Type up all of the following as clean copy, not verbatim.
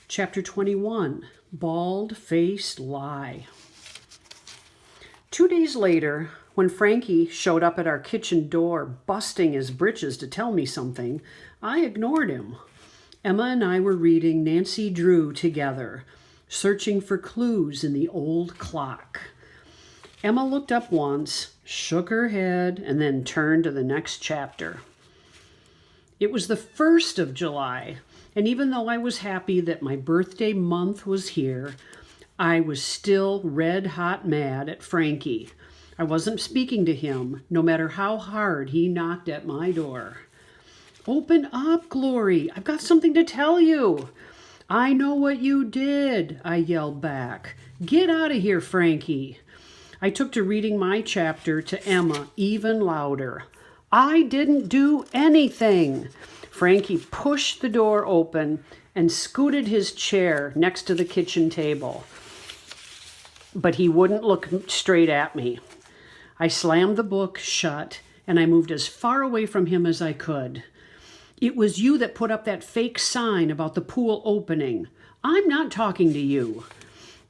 Chapter 21, Bald-Faced Lie. 2 days later, when Frankie showed up at our kitchen door busting his britches to tell me something, I ignored him. Emma and I were reading Nancy Drew together, searching for clues in the old clock. Emma looked up once, shook her head, and then turned to the next chapter. It was the 1st of July, and even though I was happy that my birthday month was here, I was still red-hot mad at Frankie. I wasn't speaking to him, no matter how hard he knocked at my door. "Open up, Glory. I've got something to tell you." "I know what you did," I yelled back. "Get out of here, Frankie." I took to reading my chapter to Emma even louder. "I didn't do anything." Frankie pushed the door open and scooted his chair next to the kitchen table. But he wouldn't look straight at me. I slammed the book shut and I moved as far away from him as I could. "It was you that put up that fake sign about the pool opening. I'm not talking to you."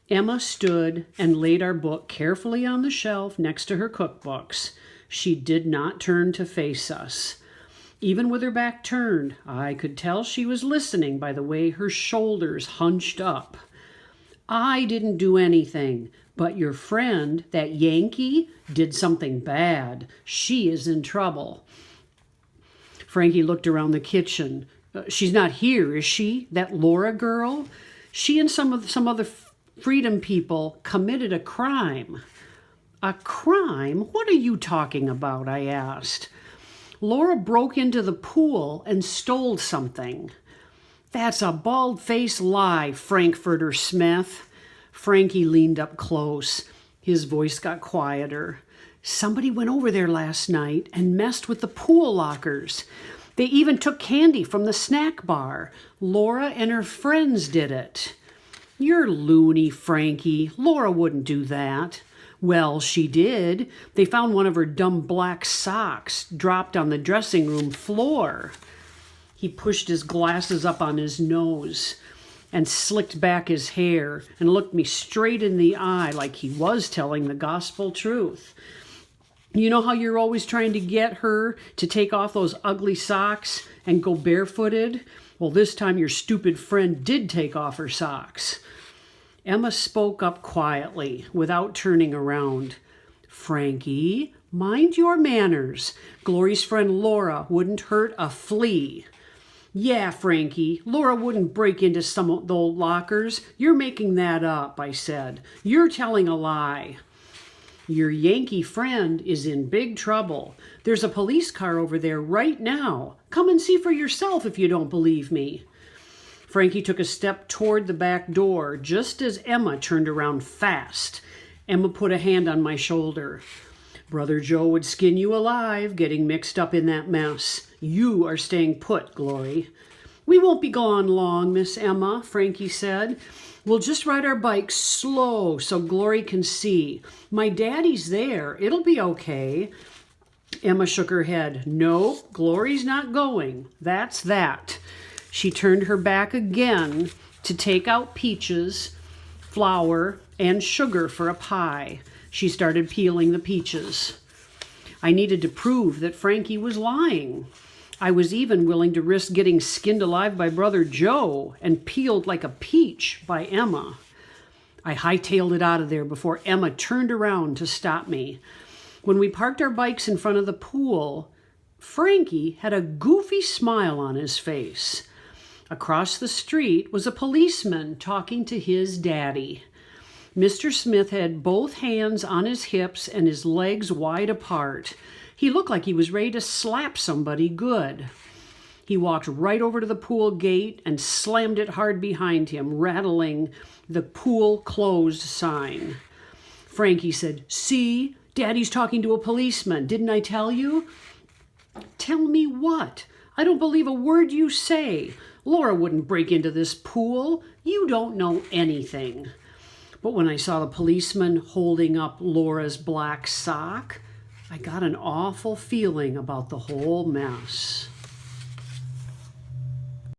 Emma stood and laid our book carefully on the shelf next to her cookbooks. She did not turn to face us. Even with her back turned, I could tell she was listening by the way her shoulders hunched up. "I didn't do anything, but your friend, that Yankee, did something bad. She is in trouble." Frankie looked around the kitchen. "She's not here, is she? That Laura girl? She and some other freedom people committed a crime." "A crime? What are you talking about?" I asked. "Laura broke into the pool and stole something." "That's a bald-faced lie, Frankfurter Smith." Frankie leaned up close. His voice got quieter. "Somebody went over there last night and messed with the pool lockers. They even took candy from the snack bar. Laura and her friends did it." "You're loony, Frankie. Laura wouldn't do that." "Well, she did. They found one of her dumb black socks dropped on the dressing room floor." He pushed his glasses up on his nose and slicked back his hair and looked me straight in the eye like he was telling the gospel truth. "You know how you're always trying to get her to take off those ugly socks and go barefooted? Well, this time your stupid friend did take off her socks." Emma spoke up quietly, without turning around. "Frankie, mind your manners. Glory's friend Laura wouldn't hurt a flea." "Yeah, Frankie, Laura wouldn't break into some of those lockers. You're making that up," I said. "You're telling a lie." "Your Yankee friend is in big trouble. There's a police car over there right now. Come and see for yourself if you don't believe me." Frankie took a step toward the back door just as Emma turned around fast. Emma put a hand on my shoulder. "Brother Joe would skin you alive getting mixed up in that mess. You are staying put, Glory." "We won't be gone long, Miss Emma," Frankie said. "We'll just ride our bikes slow so Glory can see. My daddy's there. It'll be okay." Emma shook her head. "No, Glory's not going. That's that." She turned her back again to take out peaches, flour, and sugar for a pie. She started peeling the peaches. I needed to prove that Frankie was lying. I was even willing to risk getting skinned alive by Brother Joe and peeled like a peach by Emma. I hightailed it out of there before Emma turned around to stop me. When we parked our bikes in front of the pool, Frankie had a goofy smile on his face. Across the street was a policeman talking to his daddy. Mr. Smith had both hands on his hips and his legs wide apart. He looked like he was ready to slap somebody good. He walked right over to the pool gate and slammed it hard behind him, rattling the pool closed sign. Frankie said, "See, Daddy's talking to a policeman. Didn't I tell you?" "Tell me what? I don't believe a word you say. Laura wouldn't break into this pool. You don't know anything." But when I saw the policeman holding up Laura's black sock, I got an awful feeling about the whole mess.